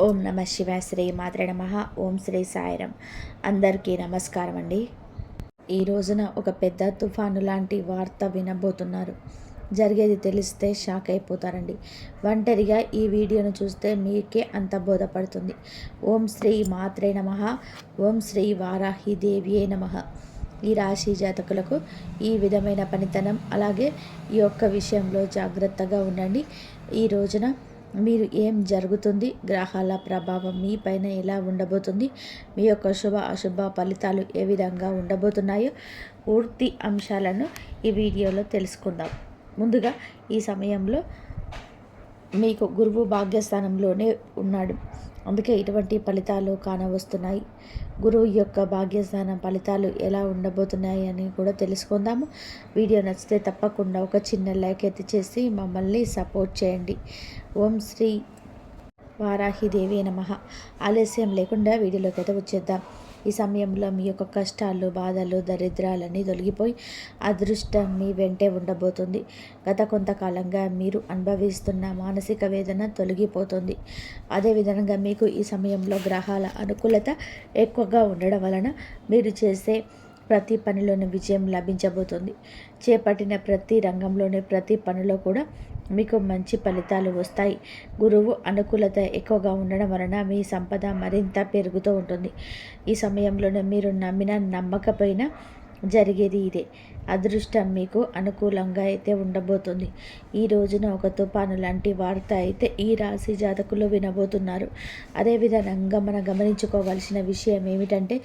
ఓం నమ శివాయ. శ్రీ మాత్రే నమః. ఓం శ్రీ సాయిరం. అందరికీ నమస్కారం అండి. ఈ రోజున ఒక పెద్ద తుఫాను లాంటి వార్త వినబోతున్నారు. జరిగేది తెలిస్తే షాక్ అయిపోతారండి. ఒంటరిగా ఈ వీడియోను చూస్తే మీకే అంత బోధపడుతుంది. ఓం శ్రీ మాత్రే నమః. ఓం శ్రీ వారాహి దేవియే నమః. ఈ రాశి జాతకులకు ఈ విధమైన పనితనం, అలాగే ఈ యొక్క విషయంలో జాగ్రత్తగా ఉండండి. ఈ రోజున మీరు ఏం జరుగుతుంది, గ్రహాల ప్రభావం మీ పైన ఎలా ఉండబోతుంది, మీ యొక్క శుభ అశుభ ఫలితాలు ఏ విధంగా ఉండబోతున్నాయో పూర్తి అంశాలను ఈ వీడియోలో తెలుసుకుందాం. ముందుగా ఈ సమయంలో మీకు గురువు భాగ్యస్థానంలోనే ఉన్నాడు, అందుకే ఇటువంటి ఫలితాలు కానవస్తున్నాయి. గురువు యొక్క భాగ్యస్థానం ఫలితాలు ఎలా ఉండబోతున్నాయి అని కూడా తెలుసుకుందాము. వీడియో నచ్చితే తప్పకుండా ఒక చిన్న లైక్ అయితే చేసి మమ్మల్ని సపోర్ట్ చేయండి. ఓం శ్రీ వారాహిదేవి నమః. ఆలస్యం లేకుండా వీడియోలోకి అయితే వచ్చేద్దాం. ఈ సమయంలో మీ యొక్క కష్టాలు, బాధలు, దరిద్రాలన్నీ తొలగిపోయి అదృష్టం మీ వెంటే ఉండబోతుంది. గత కొంతకాలంగా మీరు అనుభవిస్తున్న మానసిక వేదన తొలగిపోతుంది. అదేవిధంగా మీకు ఈ సమయంలో గ్రహాల అనుకూలత ఎక్కువగా ఉండడం వలన మీరు చేసే ప్రతి పనిలోని విజయం లభించబోతుంది. చేపట్టిన ప్రతి రంగంలోని ప్రతి పనిలో కూడా మీకు మంచి ఫలితాలు వస్తాయి. గురువు అనుకూలత ఎక్కువగా ఉండడం వలన మీ సంపద మరింత పెరుగుతూ ఉంటుంది. ఈ సమయంలోనే మీరు నమ్మిన నమ్మకపోయినా జరిగేది ఇదే. అదృష్టం మీకు అనుకూలంగా అయితే ఉండబోతుంది. ఈ రోజున ఒక తుఫాను లాంటి వార్త అయితే ఈ రాశి జాతకులు వినబోతున్నారు. అదేవిధంగా మనం గమనించుకోవాల్సిన విషయం ఏమిటంటే,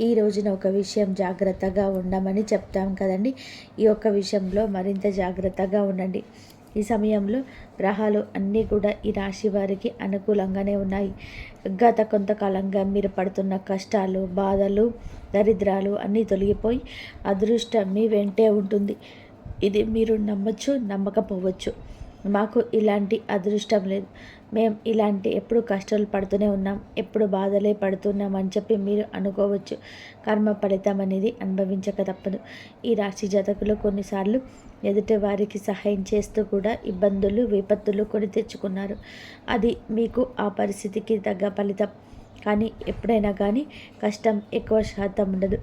ఈ రోజున ఒక విషయం జాగ్రత్తగా ఉండమని చెప్తాం కదండి. ఈ యొక్క విషయంలో మరింత జాగ్రత్తగా ఉండండి. ఈ సమయంలో గ్రహాలు అన్నీ కూడా ఈ రాశి వారికి అనుకూలంగానే ఉన్నాయి. గత కొంతకాలంగా మీరు పడుతున్న కష్టాలు, బాధలు, దరిద్రాలు అన్నీ తొలగిపోయి అదృష్టం మీ వెంటే ఉంటుంది. ఇది మీరు నమ్మచ్చు, నమ్మకపోవచ్చు. మాకు ఇలాంటి అదృష్టం లేదు, మేము ఇలాంటి ఎప్పుడు కష్టాలు పడుతూనే ఉన్నాం, ఎప్పుడు బాధలే పడుతున్నాం అని చెప్పి మీరు అనుకోవచ్చు. కర్మ ఫలితం అనేది అనుభవించక తప్పదు. ఈ రాశి జాతకులు కొన్నిసార్లు ఎదుటి వారికి సహాయం చేస్తూ కూడా ఇబ్బందులు, విపత్తులు కొని తెచ్చుకున్నారు. అది మీకు ఆ పరిస్థితికి తగ్గ ఫలితం. కానీ ఎప్పుడైనా కానీ కష్టం ఎక్కువ శాతం ఉండదు,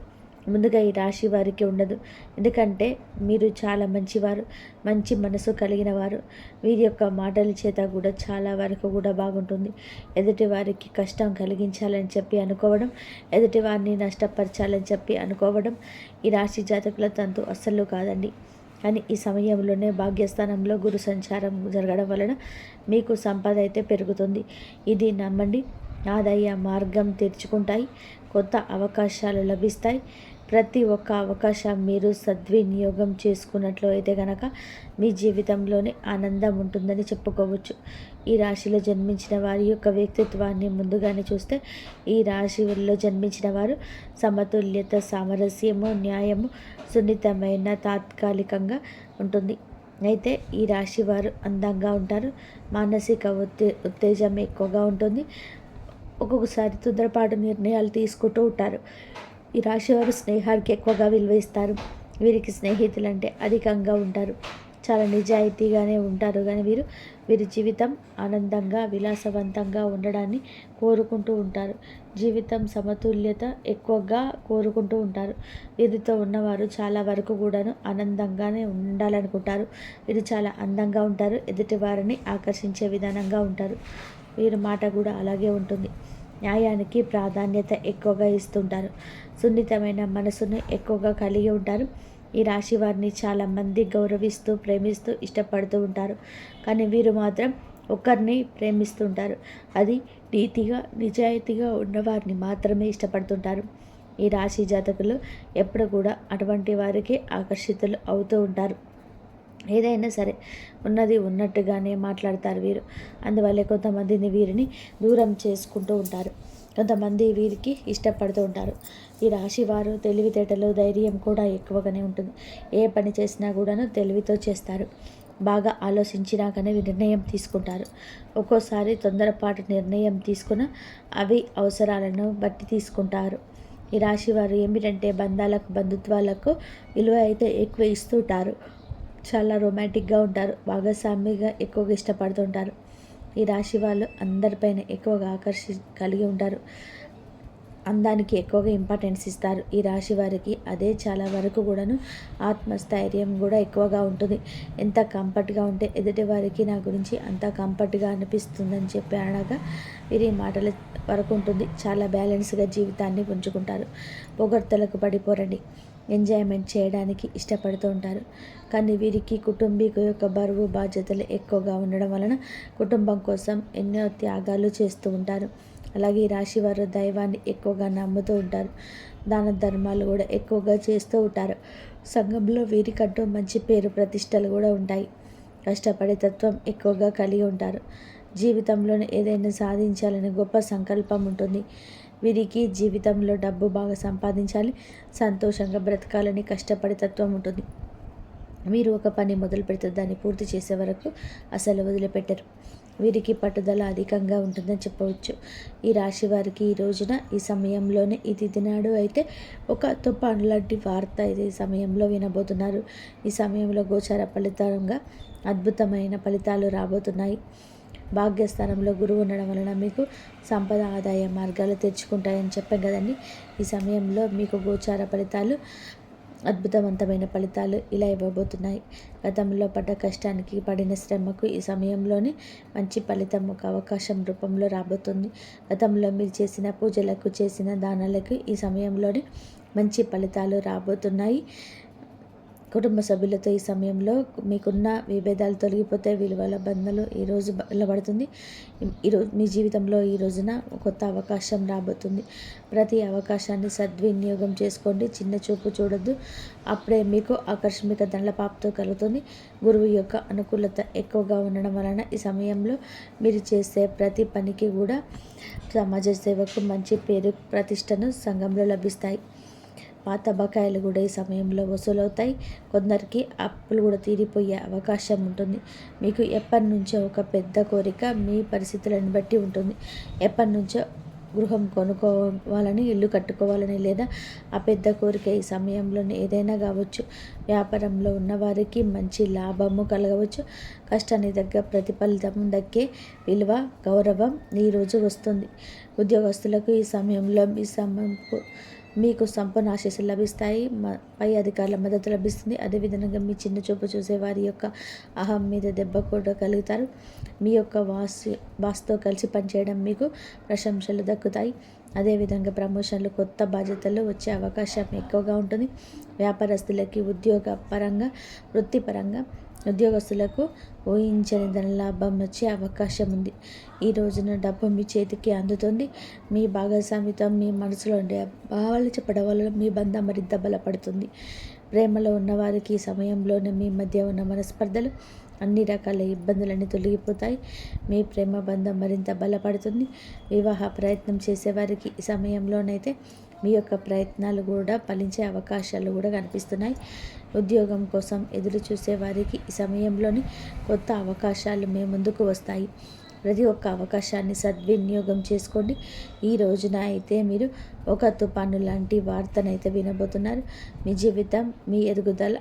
ముందుగా ఈ రాశి వారికి ఉండదు. ఎందుకంటే మీరు చాలా మంచివారు, మంచి మనసు కలిగిన వారు. వీరి యొక్క మాటల చేత కూడా చాలా వరకు కూడా బాగుంటుంది. ఎదుటి వారికి కష్టం కలిగించాలని చెప్పి అనుకోవడం, ఎదుటి వారిని నష్టపరచాలని చెప్పి అనుకోవడం ఈ రాశి జాతకుల తంతు అస్సలు కాదండి. కానీ ఈ సమయంలోనే భాగ్యస్థానంలో గురు సంచారం జరగడం వలన మీకు సంపద అయితే పెరుగుతుంది. ఇది నమ్మండి. ఆదాయ మార్గం తెరుచుకుంటాయి, కొత్త అవకాశాలు లభిస్తాయి. ప్రతి ఒక్క అవకాశం మీరు సద్వినియోగం చేసుకున్నట్లు అయితే కనుక మీ జీవితంలోనే ఆనందం ఉంటుందని చెప్పుకోవచ్చు. ఈ రాశిలో జన్మించిన వారి యొక్క వ్యక్తిత్వాన్ని ముందుగానే చూస్తే, ఈ రాశిలో జన్మించిన వారు సమతుల్యత, సామరస్యము, న్యాయము, సున్నితమైన తాత్కాలికంగా ఉంటుంది. అయితే ఈ రాశి వారు అందంగా ఉంటారు, మానసిక ఉత్తేజం ఎక్కువగా ఉంటుంది. ఒక్కొక్కసారి తొందరపాటు నిర్ణయాలు తీసుకుంటూ ఉంటారు. ఈ రాశివారు స్నేహానికి ఎక్కువగా విలువ ఇస్తారు. వీరికి స్నేహితులు అంటే అధికంగా ఉంటారు. చాలా నిజాయితీగానే ఉంటారు. కానీ వీరి జీవితం ఆనందంగా, విలాసవంతంగా ఉండడాన్ని కోరుకుంటూ ఉంటారు. జీవితం సమతుల్యత ఎక్కువగా కోరుకుంటూ ఉంటారు. వీరితో ఉన్నవారు చాలా వరకు కూడాను ఆనందంగానే ఉండాలనుకుంటారు. వీరు చాలా అందంగా ఉంటారు, ఎదుటి వారిని ఆకర్షించే విధానంగా ఉంటారు. వీరి మాట కూడా అలాగే ఉంటుంది. న్యాయానికి ప్రాధాన్యత ఎక్కువగా ఇస్తుంటారు. సున్నితమైన మనసును ఎక్కువగా కలిగి ఉంటారు. ఈ రాశి వారిని చాలామంది గౌరవిస్తూ, ప్రేమిస్తూ, ఇష్టపడుతూ ఉంటారు. కానీ వీరు మాత్రం ఒకరిని ప్రేమిస్తుంటారు, అది నీతిగా, నిజాయితీగా ఉన్నవారిని మాత్రమే ఇష్టపడుతుంటారు. ఈ రాశి జాతకులు ఎప్పుడు కూడా అటువంటి వారికి ఆకర్షితులు అవుతూ ఉంటారు. ఏదైనా సరే ఉన్నది ఉన్నట్టుగానే మాట్లాడతారు వీరు. అందువల్లే కొంతమందిని వీరిని దూరం చేసుకుంటూ ఉంటారు, కొంతమంది వీరికి ఇష్టపడుతూ ఉంటారు. ఈ రాశి వారు తెలివితేటలు, ధైర్యం కూడా ఎక్కువగానే ఉంటుంది. ఏ పని చేసినా కూడాను తెలివితో చేస్తారు. బాగా ఆలోచించినాకనే నిర్ణయం తీసుకుంటారు. ఒక్కోసారి తొందరపాటు నిర్ణయం తీసుకున్న అవి అవసరాలను బట్టి తీసుకుంటారు. ఈ రాశి వారు ఏమిటంటే బంధాలకు, బంధుత్వాలకు విలువ అయితే ఎక్కువ ఇస్తుంటారు. చాలా రొమాంటిక్గా ఉంటారు, భాగస్వామిగా ఎక్కువగా ఇష్టపడుతుంటారు. ఈ రాశి వాళ్ళు అందరిపైన ఎక్కువగా కలిగి ఉంటారు. అందానికి ఎక్కువగా ఇంపార్టెన్స్ ఇస్తారు ఈ రాశి వారికి. అదే చాలా వరకు కూడాను ఆత్మస్థైర్యం కూడా ఎక్కువగా ఉంటుంది. ఎంత కంఫర్ట్గా ఉంటే ఎదుటి వారికి నా గురించి అంత కంఫర్ట్గా అనిపిస్తుందని చెప్పి అనగా వీరి మాటల వరకు ఉంటుంది. చాలా బ్యాలెన్స్గా జీవితాన్ని ఉంచుకుంటారు. పొగడ్తలకు పడిపోరండి. ఎంజాయ్మెంట్ చేయడానికి ఇష్టపడుతూ ఉంటారు. కానీ వీరికి కుటుంబీకు యొక్క బరువు బాధ్యతలు ఎక్కువగా ఉండడం వలన కుటుంబం కోసం ఎన్నో త్యాగాలు చేస్తూ ఉంటారు. అలాగే ఈ రాశి వారు దైవాన్ని ఎక్కువగా నమ్ముతూ ఉంటారు. దాన ధర్మాలు కూడా ఎక్కువగా చేస్తూ ఉంటారు. సంఘంలో వీరికంటూ మంచి పేరు ప్రతిష్టలు కూడా ఉంటాయి. కష్టపడే తత్వం ఎక్కువగా కలిగి ఉంటారు. జీవితంలోనే ఏదైనా సాధించాలని గొప్ప సంకల్పం ఉంటుంది. వీరికి జీవితంలో డబ్బు బాగా సంపాదించాలి, సంతోషంగా బ్రతకాలని కష్టపడే తత్వం ఉంటుంది. మీరు ఒక పని మొదలు పెడితే దాన్ని పూర్తి చేసే వరకు అసలు వదిలిపెట్టరు. వీరికి పట్టుదల అధికంగా ఉంటుందని చెప్పవచ్చు. ఈ రాశి వారికి ఈ రోజున ఈ సమయంలోనే ఈ తిథి నాడు అయితే ఒక తుఫాను లాంటి వార్త అయితే ఈ సమయంలో వినబోతున్నారు. ఈ సమయంలో గోచార ఫలితంగా అద్భుతమైన ఫలితాలు రాబోతున్నాయి. భాగ్యస్థానంలో గురువు ఉండడం వలన మీకు సంపద ఆదాయ మార్గాలు తెచ్చుకుంటాయని చెప్పాం కదండి. ఈ సమయంలో మీకు గోచార ఫలితాలు అద్భుతవంతమైన ఫలితాలు ఇలా ఇవ్వబోతున్నాయి. గతంలో పడ్డ కష్టానికి పడిన శ్రమకు ఈ సమయంలోనే మంచి ఫలితం ఒక అవకాశం రూపంలో రాబోతుంది. గతంలో మీరు చేసిన పూజలకు చేసిన దానాలకు ఈ సమయంలోనే మంచి ఫలితాలు రాబోతున్నాయి. కుటుంబ సభ్యులతో ఈ సమయంలో మీకున్న విభేదాలు తొలగిపోతే విలువల బంధాలు ఈరోజు బలపడుతుంది. ఈరోజు మీ జీవితంలో ఈ రోజున కొత్త అవకాశం రాబోతుంది. ప్రతి అవకాశాన్ని సద్వినియోగం చేసుకోండి. చిన్న చూపు చూడొద్దు. అప్పుడే మీకు ఆకస్మిక ధనలాభంతో కలుగుతుంది. గురువు యొక్క అనుకూలత ఎక్కువగా ఉండడం వలన ఈ సమయంలో మీరు చేసే ప్రతి పనికి కూడా సమాజ సేవకు మంచి పేరు ప్రతిష్టను సంఘంలో లభిస్తాయి. పాత బకాయిలు కూడా ఈ సమయంలో వసూలవుతాయి. కొందరికి అప్పులు కూడా తీరిపోయే అవకాశం ఉంటుంది. మీకు ఎప్పటి నుంచో ఒక పెద్ద కోరిక మీ పరిస్థితులను బట్టి ఉంటుంది. ఎప్పటి నుంచో గృహం కొనుక్కోవాలని, ఇల్లు కట్టుకోవాలని, లేదా ఆ పెద్ద కోరిక ఈ సమయంలోనే ఏదైనా కావచ్చు. వ్యాపారంలో ఉన్నవారికి మంచి లాభము కలగవచ్చు. కష్టానికి తగ్గ ప్రతిఫలితం దక్కే విలువ, గౌరవం ఈరోజు వస్తుంది. ఉద్యోగస్తులకు ఈ సమయంలో మీకు సంపూర్ణ ఆశీస్సులు లభిస్తాయి. పై అధికారుల మద్దతు లభిస్తుంది. అదేవిధంగా మీ చిన్న చూపు చూసే వారి యొక్క అహం మీద దెబ్బ కూడా కలుగుతారు. మీ యొక్క బాస్తో కలిసి పనిచేయడం మీకు ప్రశంసలు దక్కుతాయి. అదేవిధంగా ప్రమోషన్లు, కొత్త బాధ్యతలు వచ్చే అవకాశం ఎక్కువగా ఉంటుంది. వ్యాపారస్తులకి ఉద్యోగ పరంగా, వృత్తిపరంగా ఉద్యోగస్తులకు ఊహించని ధనలాభం వచ్చే అవకాశం ఉంది. ఈ రోజున డబ్బు మీ చేతికి అందుతుంది. మీ భాగస్వామితో మీ మనసులో ఉండే భావాలు చెప్పడం వల్ల మీ బంధం మరింత బలపడుతుంది. ప్రేమలో ఉన్నవారికి ఈ సమయంలోనే మీ మధ్య ఉన్న మనస్పర్ధలు, అన్ని రకాల ఇబ్బందులన్నీ తొలగిపోతాయి. మీ ప్రేమ బంధం మరింత బలపడుతుంది. వివాహ ప్రయత్నం చేసేవారికి ఈ సమయంలోనైతే మీ యొక్క ప్రయత్నాలు కూడా ఫలించే అవకాశాలు కూడా కనిపిస్తున్నాయి. ఉద్యోగం కోసం ఎదురు చూసే వారికి ఈ సమయంలోని కొత్త అవకాశాలు మీ ముందుకు వస్తాయి. ప్రతి ఒక్క అవకాశాన్ని సద్వినియోగం చేసుకోండి. ఈ రోజున అయితే మీరు ఒక తుఫాను లాంటి వార్తనైతే వినబోతున్నారు. మీ జీవితం, మీ ఎదుగుదల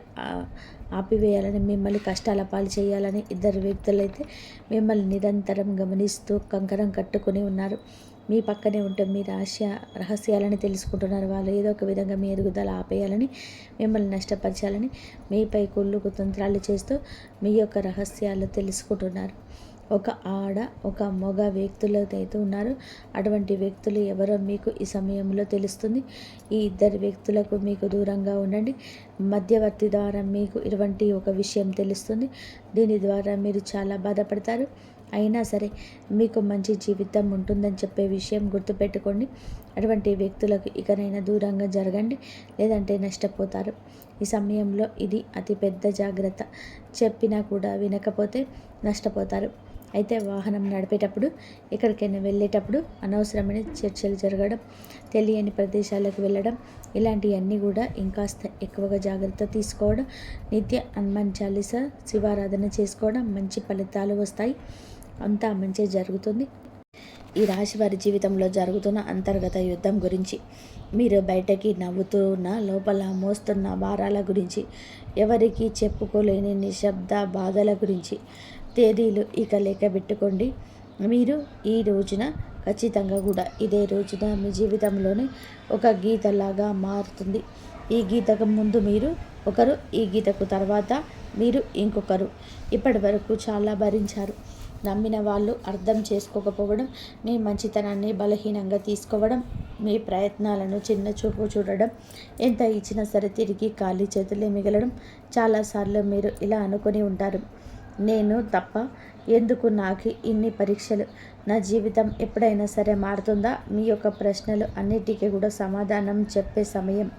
ఆపివేయాలని, మిమ్మల్ని కష్టాల పాలు చేయాలని ఇద్దరు వ్యక్తులైతే మిమ్మల్ని నిరంతరం గమనిస్తూ కంకణం కట్టుకుని ఉన్నారు. మీ పక్కనే ఉంటే మీ రహస్యాలని తెలుసుకుంటున్నారు. వాళ్ళు ఏదో ఒక విధంగా మీ ఎదుగుదల ఆపేయాలని, మిమ్మల్ని నష్టపరచాలని మీపై కుళ్ళు కుతంత్రాలు చేస్తూ మీ యొక్క రహస్యాలు తెలుసుకుంటున్నారు. ఒక ఆడ, ఒక మగ వ్యక్తులు అయితే ఉన్నారు. అటువంటి వ్యక్తులు ఎవరో మీకు ఈ సమయంలో తెలుస్తుంది. ఈ ఇద్దరు వ్యక్తులకు మీకు దూరంగా ఉండండి. మధ్యవర్తి ద్వారా మీకు ఇటువంటి ఒక విషయం తెలుస్తుంది. దీని ద్వారా మీరు చాలా బాధపడతారు. అయినా సరే మీకు మంచి జీవితం ఉంటుందని చెప్పే విషయం గుర్తుపెట్టుకోండి. అటువంటి వ్యక్తులకు ఇకనైనా దూరంగా జరగండి, లేదంటే నష్టపోతారు. ఈ సమయంలో ఇది అతిపెద్ద జాగ్రత్త. చెప్పినా కూడా వినకపోతే నష్టపోతారు. అయితే వాహనం నడిపేటప్పుడు, ఎక్కడికైనా వెళ్ళేటప్పుడు అనవసరమైన చర్చలు జరగడం, తెలియని ప్రదేశాలకు వెళ్ళడం, ఇలాంటివన్నీ కూడా ఇంకాస్త ఎక్కువగా జాగ్రత్త తీసుకోవడం, నిత్య హనుమాన్ చాలీసా, శివారాధన చేసుకోవడం మంచి ఫలితాలు వస్తాయి. అంతా మంచి జరుగుతుంది. ఈ రాశి వారి జీవితంలో జరుగుతున్న అంతర్గత యుద్ధం గురించి, మీరు బయటకి నవ్వుతున్న లోపల మోస్తున్న భారాల గురించి, ఎవరికి చెప్పుకోలేని నిశ్శబ్ద బాధల గురించి తేదీలు ఇక లెక్క పెట్టుకోండి. మీరు ఈ రోజున ఖచ్చితంగా కూడా ఇదే రోజున మీ జీవితంలోని ఒక గీతలాగా మారుతుంది. ఈ గీతకు ముందు మీరు ఒకరు, ఈ గీతకు తర్వాత మీరు ఇంకొకరు. ఇప్పటి వరకు చాలా భరించారు. నమ్మిన వాళ్ళు అర్థం చేసుకోకపోవడం, మీ మంచితనాన్ని బలహీనంగా తీసుకోవడం, మీ ప్రయత్నాలను చిన్న చూపు చూడడం, ఎంత ఇచ్చినా సరే తిరిగి ఖాళీ చేతులే మిగలడం. చాలాసార్లు మీరు ఇలా అనుకుని ఉంటారు, నేను తప్ప, ఎందుకు నాకు ఇన్ని పరీక్షలు, నా జీవితం ఎప్పుడైనా సరే మారుతుందా? మీ యొక్క ప్రశ్నలు అన్నిటికీ కూడా సమాధానం చెప్పే సమయం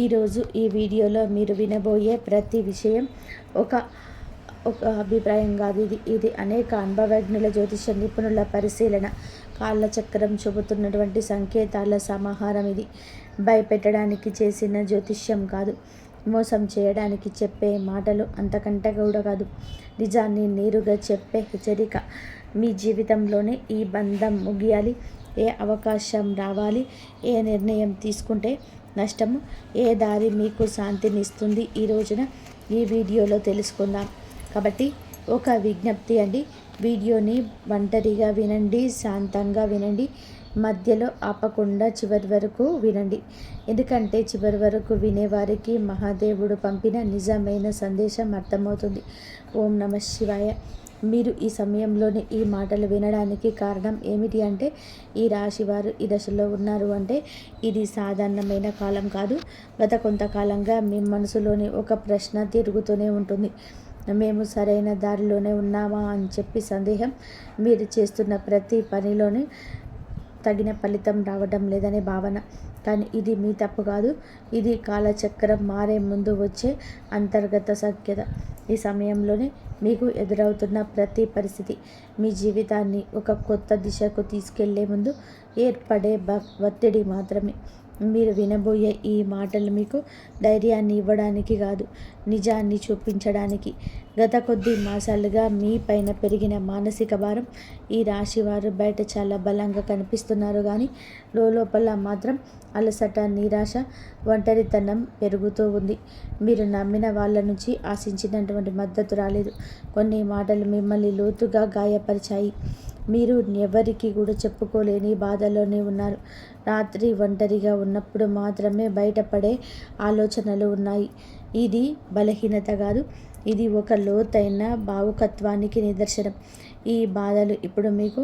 ఈరోజు. ఈ వీడియోలో మీరు వినబోయే ప్రతి విషయం ఒక ఒక అభిప్రాయం కాదు. ఇది అనేక అనుభవజ్ఞుల, జ్యోతిష నిపుణుల పరిశీలన, కాళ్ళ చక్రం చూపుతున్నటువంటి సంకేతాల సమాహారం. ఇది భయపెట్టడానికి చేసిన జ్యోతిష్యం కాదు, మోసం చేయడానికి చెప్పే మాటలు అంతకంటే కూడా కాదు, నిజాన్ని నేరుగా చెప్పే హెచ్చరిక. మీ జీవితంలోనే ఈ బంధం ముగియాలి, ఏ అవకాశం రావాలి, ఏ నిర్ణయం తీసుకుంటే నష్టము, ఏ దారి మీకు శాంతినిస్తుంది, ఈ రోజున ఈ వీడియోలో తెలుసుకుందాం. కాబట్టి ఒక విజ్ఞప్తి అండి, వీడియోని ఒంటరిగా వినండి, శాంతంగా వినండి, మధ్యలో ఆపకుండా చివరి వరకు వినండి. ఎందుకంటే చివరి వరకు వినేవారికి మహాదేవుడు పంపిన నిజమైన సందేశం అర్థమవుతుంది. ఓం నమ శివాయ. మీరు ఈ సమయంలోనే ఈ మాటలు వినడానికి కారణం ఏమిటి అంటే, ఈ రాశివారు ఈ దశలో ఉన్నారు అంటే ఇది సాధారణమైన కాలం కాదు. గత కొంతకాలంగా మీ మనసులోని ఒక ప్రశ్న తిరుగుతూనే ఉంటుంది, మేము సరైన దారిలోనే ఉన్నామా అని చెప్పి సందేహం. మీరు చేస్తున్న ప్రతి పనిలోని తగిన ఫలితం రావడం లేదనే భావన. కానీ ఇది మీ తప్పు కాదు, ఇది కాలచక్రం మారే ముందు వచ్చే అంతర్గత సఖ్యత. ఈ సమయంలోనే మీకు ఎదురవుతున్న ప్రతి పరిస్థితి మీ జీవితాన్ని ఒక కొత్త దిశకు తీసుకెళ్లే ముందు ఏర్పడే ఒత్తిడి మాత్రమే. మీరు వినబోయే ఈ మాటలు మీకు ధైర్యాన్ని ఇవ్వడానికి కాదు, నిజాన్ని చూపించడానికి. గత కొద్ది మాసాలుగా మీ పైన పెరిగిన మానసిక భారం. ఈ రాశివారు బయట చాలా బలంగా కనిపిస్తున్నారు, కానీ లోపల మాత్రం అలసట, నిరాశ, ఒంటరితనం పెరుగుతూ ఉంది. మీరు నమ్మిన వాళ్ళ నుంచి ఆశించినటువంటి మద్దతు రాలేదు. కొన్ని మాటలు మిమ్మల్ని లోతుగా గాయపరిచాయి. మీరు ఎవరికి కూడా చెప్పుకోలేని బాధలోనే ఉన్నారు. రాత్రి ఒంటరిగా ఉన్నప్పుడు మాత్రమే బయటపడే ఆలోచనలు ఉన్నాయి. ఇది బలహీనత కాదు, ఇది ఒక లోతైన భావుకత్వానికి నిదర్శనం. ఈ బాధలు ఇప్పుడు మీకు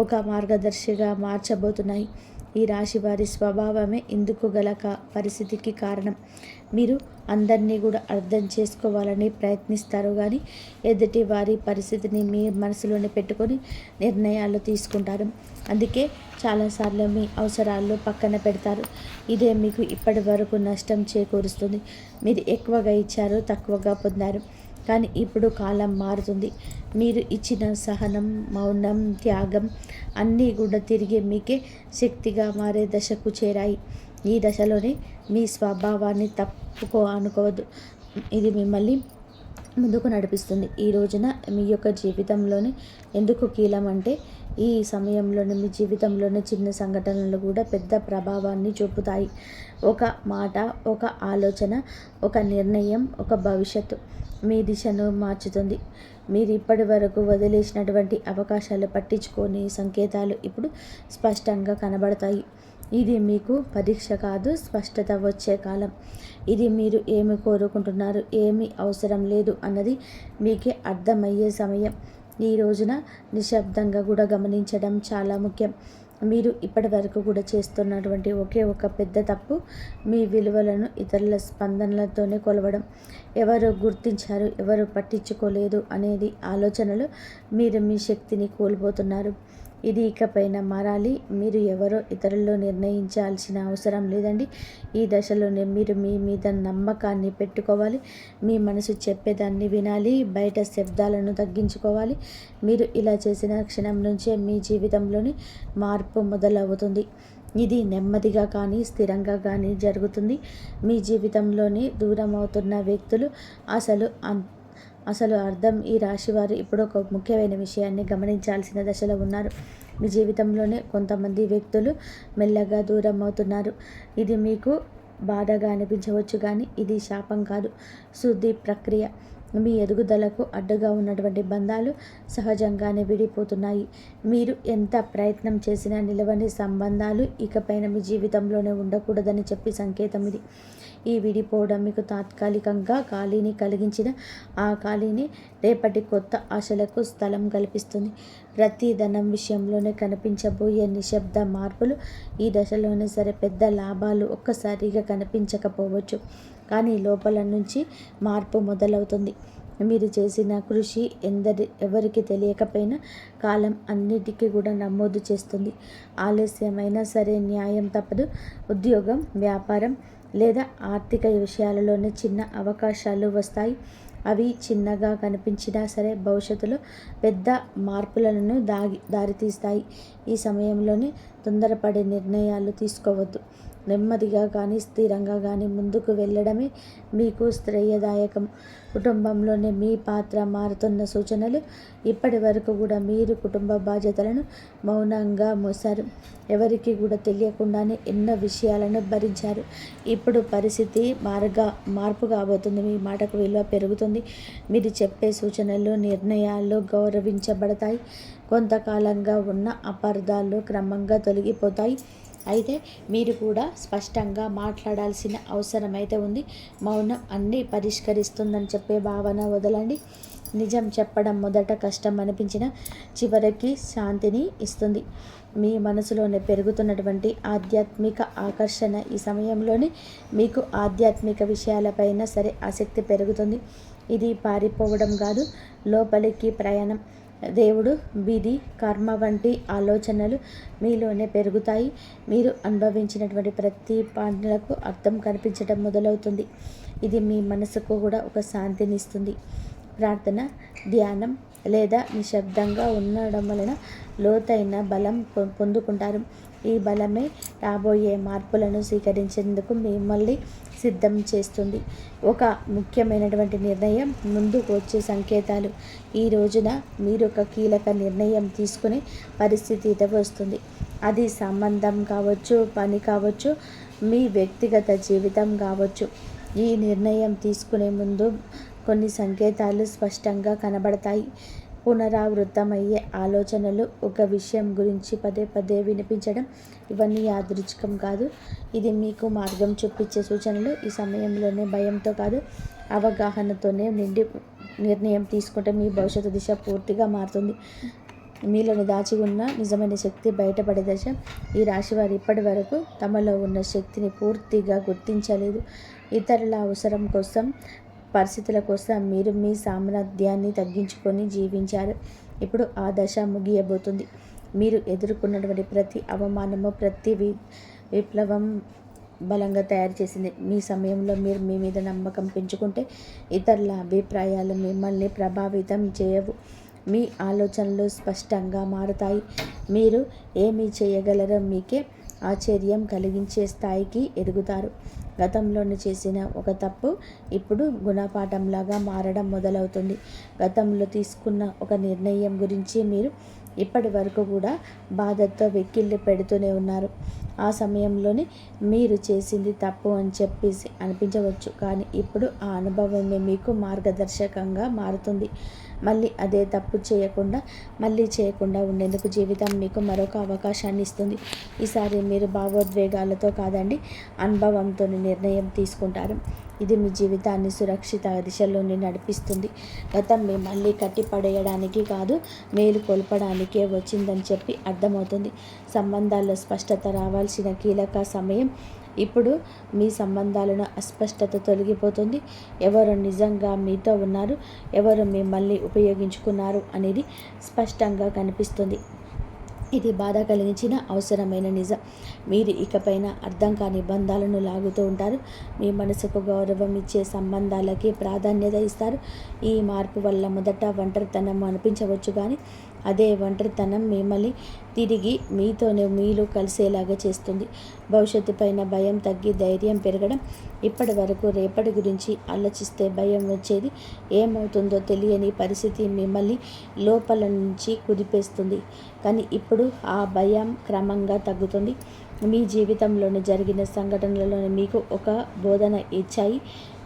ఒక మార్గదర్శిగా మార్చబోతున్నాయి. ఈ రాశి వారి స్వభావమే ఇందుకు గల పరిస్థితికి కారణం. మీరు అందరినీ కూడా అర్థం చేసుకోవాలని ప్రయత్నిస్తారు, కానీ ఎదుటి వారి పరిస్థితిని మీ మనసులోనే పెట్టుకొని నిర్ణయాలు తీసుకుంటారు. అందుకే చాలాసార్లు మీ అవసరాలు పక్కన పెడతారు. ఇదే మీకు ఇప్పటి వరకు నష్టం చేకూరుస్తుంది. మీరు ఎక్కువగా ఇచ్చారు, తక్కువగా పొందారు. కానీ ఇప్పుడు కాలం మారుతుంది. మీరు ఇచ్చిన సహనం, మౌనం, త్యాగం అన్నీ కూడా తిరిగి మీకే శక్తిగా మారే దశకు చేరాయి. ఈ దశలోనే మీ స్వభావాన్ని అనుకోవద్దు, ఇది మిమ్మల్ని ముందుకు నడిపిస్తుంది. ఈ రోజున మీ యొక్క జీవితంలోని ఎందుకు కీలం అంటే, ఈ సమయంలోనే మీ జీవితంలోని చిన్న సంఘటనలు కూడా పెద్ద ప్రభావాన్ని చూపుతాయి. ఒక మాట, ఒక ఆలోచన, ఒక నిర్ణయం, ఒక భవిష్యత్తు మీ దిశను మార్చుతుంది. మీరు ఇప్పటి వరకు వదిలేసినటువంటి అవకాశాలు పట్టించుకొని సంకేతాలు ఇప్పుడు స్పష్టంగా కనబడతాయి. ఇది మీకు పరీక్ష కాదు, స్పష్టత వచ్చే కాలం. ఇది మీరు ఏమి కోరుకుంటున్నారు, ఏమి అవసరం లేదు అన్నది మీకే అర్థమయ్యే సమయం. ఈ రోజున నిశ్శబ్దంగా కూడా గమనించడం చాలా ముఖ్యం. మీరు ఇప్పటి వరకు కూడా చేస్తున్నటువంటి ఒకే ఒక పెద్ద తప్పు మీ విలువలను ఇతరుల స్పందనలతోనే కొలవడం. ఎవరు గుర్తించారు, ఎవరు పట్టించుకోలేదు అనేది ఆలోచనలు మీరు మీ శక్తిని కోల్పోతున్నారు. ఇది ఇకపైన మారాలి. మీరు ఎవరో ఇతరుల్లో నిర్ణయించాల్సిన అవసరం లేదండి. ఈ దశలోనే మీరు మీ మీద నమ్మకాన్ని పెట్టుకోవాలి. మీ మనసు చెప్పేదాన్ని వినాలి, బయట శబ్దాలను తగ్గించుకోవాలి. మీరు ఇలా చేసిన క్షణం నుంచే మీ జీవితంలోని మార్పు మొదలవుతుంది. ఇది నెమ్మదిగా కానీ స్థిరంగా కానీ జరుగుతుంది. మీ జీవితంలోని దూరం అవుతున్న వ్యక్తులు అసలు అర్థం. ఈ రాశివారు ఇప్పుడు ఒక ముఖ్యమైన విషయాన్ని గమనించాల్సిన దశలో ఉన్నారు. మీ జీవితంలోనే కొంతమంది వ్యక్తులు మెల్లగా దూరం అవుతున్నారు. ఇది మీకు బాధగా అనిపించవచ్చు, కానీ ఇది శాపం కాదు, శుద్ధి ప్రక్రియ. మీ ఎదుగుదలకు అడ్డుగా ఉన్నటువంటి బంధాలు సహజంగానే విడిపోతున్నాయి. మీరు ఎంత ప్రయత్నం చేసినా నిలవని సంబంధాలు ఇకపైన మీ జీవితంలోనే ఉండకూడదని చెప్పి సంకేతం ఇది. ఈ విడిపోవడం మీకు తాత్కాలికంగా ఖాళీని కలిగించిన ఆ ఖాళీని రేపటి కొత్త ఆశలకు స్థలం కల్పిస్తుంది. ప్రతి ధనం విషయంలోనే కనిపించబోయే నిశ్శబ్ద మార్పులు ఈ దశలోనే సరే పెద్ద లాభాలు ఒక్కసారిగా కనిపించకపోవచ్చు, కానీ లోపల నుంచి మార్పు మొదలవుతుంది. మీరు చేసిన కృషి ఎవరికి తెలియకపోయినా కాలం అన్నిటికీ కూడా నమోదు చేస్తుంది. ఆలస్యమైనా సరే న్యాయం తప్పదు. ఉద్యోగం, వ్యాపారం లేదా ఆర్థిక విషయాలలోనే చిన్న అవకాశాలు వస్తాయి. అవి చిన్నగా కనిపించినా సరే భవిష్యత్తులో పెద్ద మార్పులను దారితీస్తాయి. ఈ సమయంలోనే తొందరపడే నిర్ణయాలు తీసుకోవద్దు. నెమ్మదిగా కానీ స్థిరంగా కానీ ముందుకు వెళ్ళడమే మీకు శ్రేయదాయకం. కుటుంబంలోనే మీ పాత్ర మారుతున్న సూచనలు. ఇప్పటి వరకు కూడా మీరు కుటుంబ బాధ్యతలను మౌనంగా మోసారు. ఎవరికి కూడా తెలియకుండానే ఎన్నో విషయాలను భరించారు. ఇప్పుడు పరిస్థితి మార్పు కాబోతుంది. మీ మాటకు విలువ పెరుగుతుంది. మీరు చెప్పే సూచనలు, నిర్ణయాలు గౌరవించబడతాయి. కొంతకాలంగా ఉన్న అపార్థాలు క్రమంగా తొలగిపోతాయి. అయితే మీరు కూడా స్పష్టంగా మాట్లాడాల్సిన అవసరం అయితే ఉంది. మౌనం అన్నీ పరిష్కరిస్తుందని చెప్పే భావన వదలండి. నిజం చెప్పడం మొదట కష్టం అనిపించిన చివరికి శాంతిని ఇస్తుంది. మీ మనసులోనే పెరుగుతున్నటువంటి ఆధ్యాత్మిక ఆకర్షణ ఈ సమయంలోనే మీకు ఆధ్యాత్మిక విషయాలపైన సరే ఆసక్తి పెరుగుతుంది. ఇది పారిపోవడం కాదు, లోపలికి ప్రయాణం. దేవుడు, విధి, కర్మ వంటి ఆలోచనలు మీలోనే పెరుగుతాయి. మీరు అనుభవించినటువంటి ప్రతి పనులకు అర్థం కనిపించడం మొదలవుతుంది. ఇది మీ మనసుకు కూడా ఒక శాంతిని ఇస్తుంది. ప్రార్థన, ధ్యానం లేదా నిశ్శబ్దంగా ఉండడం వలన లోతైన బలం పొందుకుంటారు. ఈ బలమే రాబోయే మార్పులను స్వీకరించేందుకు మిమ్మల్ని సిద్ధం చేస్తుంది. ఒక ముఖ్యమైనటువంటి నిర్ణయం, ముందుకు వచ్చే సంకేతాలు. ఈ రోజున మీరు ఒక కీలక నిర్ణయం తీసుకునే పరిస్థితి వస్తుంది. అది సంబంధం కావచ్చు, పని కావచ్చు, మీ వ్యక్తిగత జీవితం కావచ్చు. ఈ నిర్ణయం తీసుకునే ముందు కొన్ని సంకేతాలు స్పష్టంగా కనబడతాయి. పునరావృతమయ్యే ఆలోచనలు, ఒక విషయం గురించి పదే పదే వినిపించడం, ఇవన్నీ యాదృచ్ఛికం కాదు. ఇది మీకు మార్గం చూపించే సూచనలు. ఈ సమయంలోనే భయంతో కాదు, అవగాహనతోనే నిండి నిర్ణయం తీసుకుంటే మీ భవిష్యత్తు దిశ పూర్తిగా మారుతుంది. మీలోని దాచి ఉన్న నిజమైన శక్తి బయటపడే దశ. ఈ రాశివారు ఇప్పటి వరకు తమలో ఉన్న శక్తిని పూర్తిగా గుర్తించలేదు. ఇతరుల అవసరం కోసం, పరిస్థితుల కోసం మీరు మీ సామర్థ్యాన్ని తగ్గించుకొని జీవించారు. ఇప్పుడు ఆ దశ ముగియబోతుంది. మీరు ఎదుర్కొన్నటువంటి ప్రతి అవమానము, ప్రతి విప్లవం బలంగా తయారు చేసింది. మీ సమయంలో మీరు మీ మీద నమ్మకం పెంచుకుంటే ఇతరుల అభిప్రాయాలు మిమ్మల్ని ప్రభావితం చేయవు. మీ ఆలోచనలు స్పష్టంగా మారుతాయి. మీరు ఏమి చేయగలరో మీకే ఆశ్చర్యం కలిగించే స్థాయికి ఎదుగుతారు. గతంలోనే చేసిన ఒక తప్పు ఇప్పుడు గుణపాఠంలాగా మారడం మొదలవుతుంది. గతంలో తీసుకున్న ఒక నిర్ణయం గురించి మీరు ఇప్పటి వరకు కూడా బాధతో వెక్కిళ్ళు పెడుతూనే ఉన్నారు. ఆ సమయంలోనే మీరు చేసింది తప్పు అని చెప్పేసి అనిపించవచ్చు, కానీ ఇప్పుడు ఆ అనుభవమే మీకు మార్గదర్శకంగా మారుతుంది. మళ్ళీ అదే తప్పు చేయకుండా ఉండేందుకు జీవితం మీకు మరొక అవకాశాన్ని ఇస్తుంది. ఈసారి మీరు భావోద్వేగాలతో కాదండి, అనుభవంతో నిర్ణయం తీసుకుంటారు. ఇది మీ జీవితాన్ని సురక్షిత దిశలోనే నడిపిస్తుంది. గతం మిమ్మల్ని కట్టిపడేయడానికి కాదు, మేలు కొల్పడానికే వచ్చిందని చెప్పి అర్థమవుతుంది. సంబంధాల్లో స్పష్టత రావాల్సిన కీలక సమయం ఇప్పుడు. మీ సంబంధాలను అస్పష్టత తొలగిపోతుంది. ఎవరు నిజంగా మీతో ఉన్నారు, ఎవరు మిమ్మల్ని ఉపయోగించుకున్నారు అనేది స్పష్టంగా కనిపిస్తుంది. ఇది బాధ కలిగించిన అవసరమైన నిజం. మీరు ఇకపైన అర్థం కాని బంధాలను లాగుతూ ఉంటారు. మీ మనసుకు గౌరవం ఇచ్చే సంబంధాలకి ప్రాధాన్యత ఇస్తారు. ఈ మార్పు వల్ల మొదట ఒంటరితనం అనిపించవచ్చు, కానీ అదే ఒంటరితనం మిమ్మల్ని తిరిగి మీతోనే మీరు కలిసేలాగా చేస్తుంది. భవిష్యత్తు పైన భయం తగ్గి ధైర్యం పెరగడం. ఇప్పటి వరకు రేపటి గురించి ఆలోచిస్తే భయం వచ్చేది. ఏమవుతుందో తెలియని పరిస్థితి మిమ్మల్ని లోపల నుంచి కుదిపేస్తుంది. కానీ ఇప్పుడు ఆ భయం క్రమంగా తగ్గుతుంది. మీ జీవితంలోని జరిగిన సంఘటనలలోనే మీకు ఒక బోధన ఇచ్చాయి.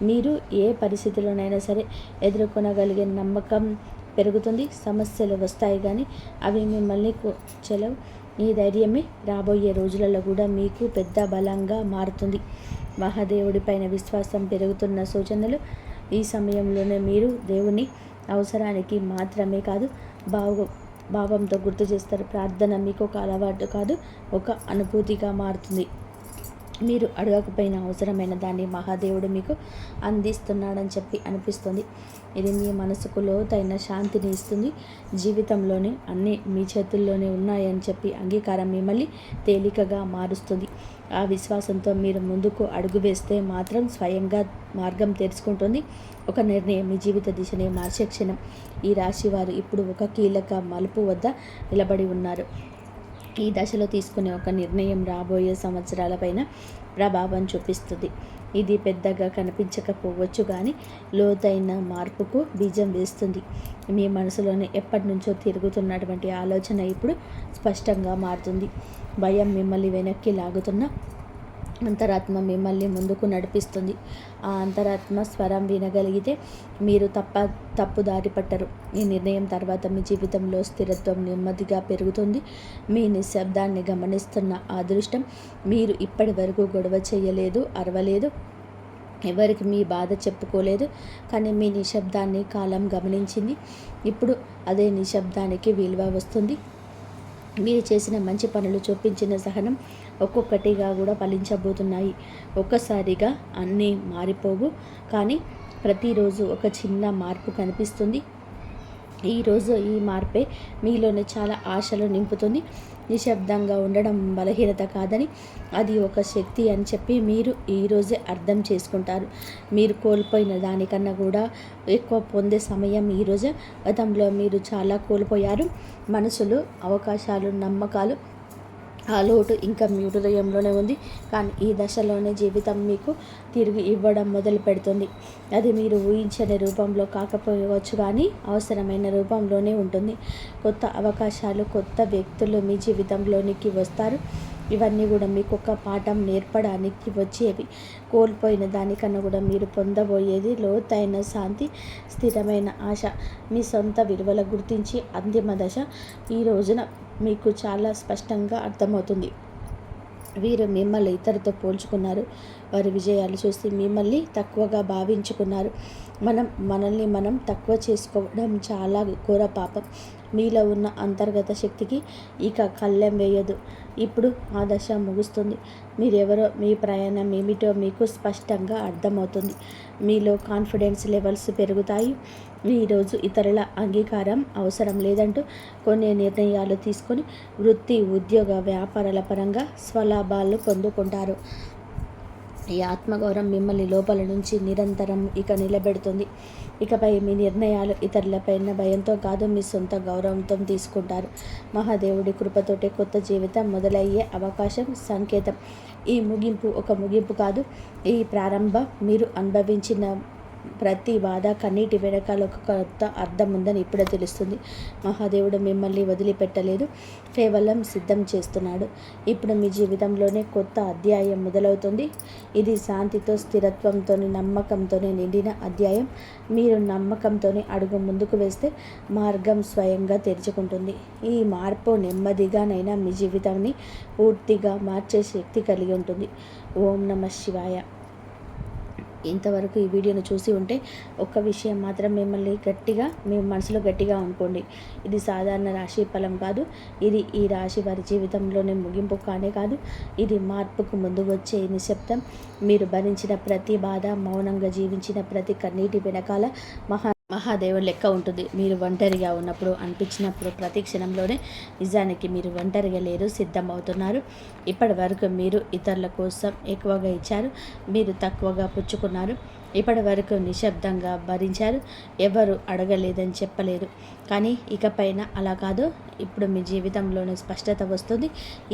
మీరు ఏ పరిస్థితిలోనైనా సరే ఎదుర్కొనగలిగే నమ్మకం పెరుగుతుంది. సమస్యలు వస్తాయి కానీ అవి మిమ్మల్ని చెలవు. ఈ ధైర్యమే రాబోయే రోజులలో కూడా మీకు పెద్ద బలంగా మారుతుంది. మహాదేవుడి పైన విశ్వాసం పెరుగుతున్న సూచనలు. ఈ సమయంలోనే మీరు దేవుని అవసరానికి మాత్రమే కాదు భావంతో గుర్తు చేస్తారు. ప్రార్థన మీకు ఒక అలవాటు కాదు, ఒక అనుభూతిగా మారుతుంది. మీరు అడగకపోయిన అవసరమైన దాన్ని మహాదేవుడు మీకు అందిస్తున్నాడని చెప్పి అనిపిస్తుంది. ఇది మీ మనసుకు లోతైన శాంతిని ఇస్తుంది. జీవితంలోని అన్నీ మీ చేతుల్లోనే ఉన్నాయని చెప్పి అంగీకారం మిమ్మల్ని తేలికగా మారుస్తుంది. ఆ విశ్వాసంతో మీరు ముందుకు అడుగు వేస్తే మాత్రం స్వయంగా మార్గం తెరుచుకుంటుంది. ఒక నిర్ణయం మీ జీవిత దిశనే మార్చే క్షణం. ఈ రాశి వారు ఇప్పుడు ఒక కీలక మలుపు వద్ద నిలబడి ఉన్నారు. ఈ దశలో తీసుకునే ఒక నిర్ణయం రాబోయే సంవత్సరాలపైన ప్రభావం చూపిస్తుంది. ఇది పెద్దగా కనిపించకపోవచ్చు కానీ లోతైన మార్పుకు బీజం వేస్తుంది. మీ మనసులోనే ఎప్పటి నుంచో తిరుగుతున్నటువంటి ఆలోచన ఇప్పుడు స్పష్టంగా మారుతుంది. భయం మిమ్మల్ని వెనక్కి లాగుతున్న అంతరాత్మ మిమ్మల్ని ముందుకు నడిపిస్తుంది. ఆ అంతరాత్మ స్వరం వినగలిగితే మీరు తప్పు దారి పట్టరు. ఈ నిర్ణయం తర్వాత మీ జీవితంలో స్థిరత్వం నెమ్మదిగా పెరుగుతుంది. మీ నిశ్శబ్దాన్ని గమనిస్తున్న అదృష్టం. మీరు ఇప్పటి వరకు గొడవ చేయలేదు, అరవలేదు, ఎవరికి మీ బాధ చెప్పుకోలేదు. కానీ మీ నిశ్శబ్దాన్ని కాలం గమనించింది. ఇప్పుడు అదే నిశ్శబ్దానికి విలువ వస్తుంది. మీరు చేసిన మంచి పనులు, చూపించిన సహనం ఒక్కొక్కటిగా కూడా ఫలించబోతున్నాయి. ఒక్కసారిగా అన్నీ మారిపోవు, కానీ ప్రతిరోజు ఒక చిన్న మార్పు కనిపిస్తుంది. ఈరోజు ఈ మార్పే మీలోనే చాలా ఆశలు నింపుతుంది. నిశ్శబ్దంగా ఉండడం బలహీనత కాదని, అది ఒక శక్తి అని చెప్పి మీరు ఈరోజే అర్థం చేసుకుంటారు. మీరు కోల్పోయిన దానికన్నా కూడా ఎక్కువ పొందే సమయం ఈరోజే. గతంలో మీరు చాలా కోల్పోయారు. మనసులు, అవకాశాలు, నమ్మకాలు. ఆ లోటు ఇంకా మీ హృదయంలోనే ఉంది. కానీ ఈ దశలోనే జీవితం మీకు తిరిగి ఇవ్వడం మొదలు పెడుతుంది. అది మీరు ఊహించని రూపంలో కాకపోవచ్చు కానీ అవసరమైన రూపంలోనే ఉంటుంది. కొత్త అవకాశాలు, కొత్త వ్యక్తులు మీ జీవితంలోనికి వస్తారు. ఇవన్నీ కూడా మీకు ఒక పాఠం నేర్పడానికి వచ్చేవి. కోల్పోయిన దానికన్నా కూడా మీరు పొందబోయేది లోతైన శాంతి, స్థిరమైన ఆశ. మీ సొంత విలువల గుర్తించి అంతిమ దశ ఈ రోజున మీకు చాలా స్పష్టంగా అర్థమవుతుంది. వీరు మిమ్మల్ని ఇతరులతో పోల్చుకున్నారు. వారి విజయాలు చూసి మిమ్మల్ని తక్కువగా భావించుకున్నారు. మనల్ని మనం తక్కువ చేసుకోవడం చాలా ఘోర పాపం. మీలో ఉన్న అంతర్గత శక్తికి ఇక కళ్ళెం వేయదు. ఇప్పుడు ఆ దశ ముగుస్తుంది. మీరెవరో, మీ ప్రయాణం ఏమిటో మీకు స్పష్టంగా అర్థమవుతుంది. మీలో కాన్ఫిడెన్స్ లెవెల్స్ పెరుగుతాయి. ఈరోజు ఇతరుల అంగీకారం అవసరం లేదంటూ కొన్ని నిర్ణయాలు తీసుకొని వృత్తి, ఉద్యోగ, వ్యాపారాల పరంగా స్వలాభాలు పొందుకుంటారు. ఈ ఆత్మగౌరవం మిమ్మల్ని లోపల నుంచి నిరంతరం ఇక నిలబెడుతుంది. ఇకపై మీ నిర్ణయాలు ఇతరులపైన భయంతో కాదు, మీ సొంత గౌరవంతో తీసుకుంటారు. మహాదేవుడి కృపతోటే కొత్త జీవితం మొదలయ్యే అవకాశం సంకేతం. ఈ ముగింపు ఒక ముగింపు కాదు, ఈ ప్రారంభం. మీరు అనుభవించిన ప్రతి బాధ, కన్నీటి వెనకాల ఒక కొత్త అర్థం ఉందని ఇప్పుడే తెలుస్తుంది. మహాదేవుడు మిమ్మల్ని వదిలిపెట్టలేదు, కేవలం సిద్ధం చేస్తున్నాడు. ఇప్పుడు మీ జీవితంలోనే కొత్త అధ్యాయం మొదలవుతుంది. ఇది శాంతితో, స్థిరత్వంతో, నమ్మకంతో నిండిన అధ్యాయం. మీరు నమ్మకంతోనే అడుగు ముందుకు వేస్తే మార్గం స్వయంగా తెరుచుకుంటుంది. ఈ మార్పు నెమ్మదిగానైనా మీ జీవితాన్ని పూర్తిగా మార్చే శక్తి కలిగి ఉంటుంది. ఓం నమః శివాయ. ఇంతవరకు ఈ వీడియోను చూసి ఉంటే ఒక్క విషయం మాత్రం మిమ్మల్ని గట్టిగా, మీ మనసులో గట్టిగా అనుకోండి. ఇది సాధారణ రాశి ఫలం కాదు. ఇది ఈ రాశి వారి జీవితంలోనే ముగింపు కానే కాదు. ఇది మార్పుకు ముందు వచ్చే నిశ్శబ్దం. మీరు భరించిన ప్రతి బాధ, మౌనంగా జీవించిన ప్రతి కన్నీటి వెనకాల మహాదేవుని లెక్క ఉంటుంది. మీరు ఒంటరిగా ఉన్నప్పుడు, అనిపించినప్పుడు ప్రతి క్షణంలోనే నిజానికి మీరు ఒంటరిగా లేరు, సిద్ధమవుతున్నారు. ఇప్పటి వరకు మీరు ఇతరుల కోసం ఎక్కువగా ఇచ్చారు, మీరు తక్కువగా పుచ్చుకున్నారు. ఇప్పటి వరకు నిశ్శబ్దంగా భరించారు. ఎవరు అడగలేదని చెప్పలేరు. కానీ ఇకపైన అలా కాదు. ఇప్పుడు మీ జీవితంలోనే స్పష్టత వస్తుంది.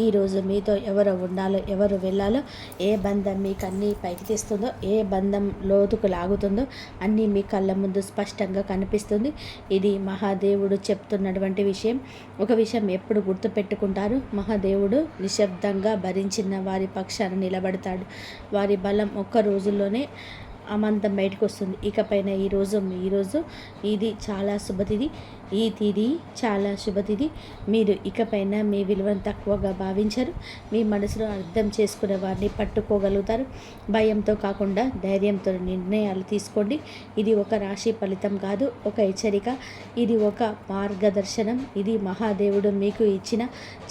ఈరోజు మీతో ఎవరు ఉండాలో, ఎవరు వెళ్ళాలో, ఏ బంధం మీకు అన్నీ పైకి తీస్తుందో, ఏ బంధం లోతుకు లాగుతుందో అన్నీ మీ కళ్ళ ముందు స్పష్టంగా కనిపిస్తుంది. ఇది మహాదేవుడు చెప్తున్నటువంటి విషయం. ఒక విషయం ఎప్పుడు గుర్తుపెట్టుకుంటారు, మహాదేవుడు నిశ్శబ్దంగా భరించిన వారి పక్షాన నిలబడతాడు. వారి బలం ఒక్క రోజుల్లోనే అమంతం బయటకు వస్తుంది. ఇకపైన ఈరోజు ఇది చాలా శుభతిథి. ఈ తిథి చాలా శుభతిథి. మీరు ఇకపైన మీ విలువను తక్కువగా భావించరు. మీ మనసులో అర్థం చేసుకునే వారిని పట్టుకోగలుగుతారు. భయంతో కాకుండా ధైర్యంతో నిర్ణయాలు తీసుకోండి. ఇది ఒక రాశి ఫలితం కాదు, ఒక హెచ్చరిక. ఇది ఒక మార్గదర్శనం. ఇది మహాదేవుడు మీకు ఇచ్చిన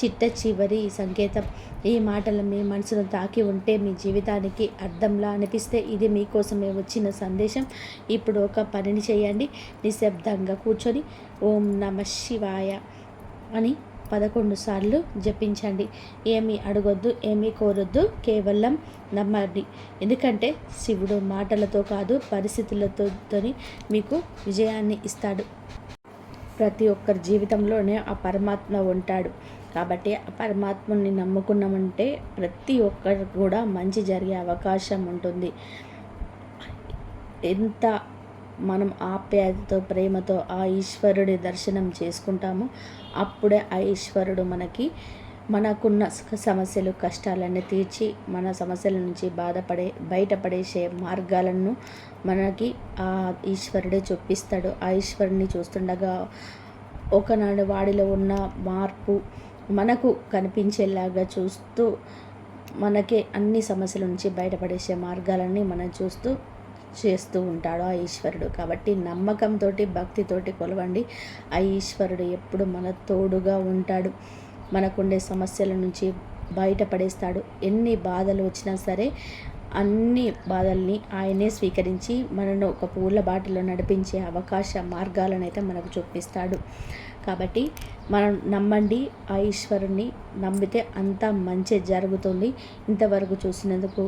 చిట్ట చివరి సంకేతం. ఈ మాటలు మీ మనసును తాకి ఉంటే, మీ జీవితానికి అర్థంలా అనిపిస్తే ఇది మీకోసమే వచ్చిన సందేశం. ఇప్పుడు ఒక పనిని చేయండి. నిశ్శబ్దంగా కూర్చొని ఓం నమ శివాయ అని 11 సార్లు జపించండి. ఏమీ అడగొద్దు, ఏమీ కోరొద్దు, కేవలం నమ్మండి. ఎందుకంటే శివుడు మాటలతో కాదు, పరిస్థితులతోని మీకు విజయాన్ని ఇస్తాడు. ప్రతి ఒక్కరి జీవితంలోనే ఆ పరమాత్మ ఉంటాడు. కాబట్టి ఆ పరమాత్మని నమ్ముకున్నామంటే ప్రతి ఒక్కరికి కూడా మంచి జరిగే అవకాశం ఉంటుంది. ఎంత మనం ఆప్యాయతతో, ప్రేమతో ఆ ఈశ్వరుడి దర్శనం చేసుకుంటామో అప్పుడే ఆ ఈశ్వరుడు మనకున్న సమస్యలు, కష్టాలన్నీ తీర్చి మన సమస్యల నుంచి బయటపడేసే మార్గాలను మనకి ఆ ఈశ్వరుడే చూపిస్తాడు. ఆ ఈశ్వరుని చూస్తుండగా ఒకనాడు వాడిలో ఉన్న మార్పు మనకు కనిపించేలాగా చూస్తూ, మనకి అన్ని సమస్యల నుంచి బయటపడేసే మార్గాలన్నీ మనం చేస్తూ ఉంటాడు ఆ ఈశ్వరుడు. కాబట్టి నమ్మకంతో, భక్తితోటి కొలవండి. ఆ ఈశ్వరుడు ఎప్పుడు మన తోడుగా ఉంటాడు. మనకుండే సమస్యల నుంచి బయటపడేస్తాడు. ఎన్ని బాధలు వచ్చినా సరే అన్ని బాధల్ని ఆయనే స్వీకరించి మనను ఒక పూల బాటలో నడిపించే అవకాశ మార్గాలను అయితే మనకు చూపిస్తాడు. కాబట్టి మనం నమ్మండి. ఆ ఈశ్వరుని నమ్మితే అంతా మంచి జరుగుతుంది. ఇంతవరకు చూసినందుకు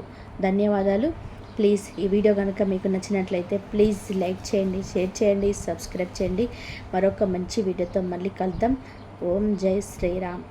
ధన్యవాదాలు. ప్లీజ్ ఈ వీడియో కనుక మీకు నచ్చినట్లయితే ప్లీజ్ లైక్ చేయండి, షేర్ చేయండి, సబ్స్క్రైబ్ చేయండి. మరొక మంచి వీడియోతో మళ్ళీ కలుద్దాం. ఓం జై శ్రీరామ్.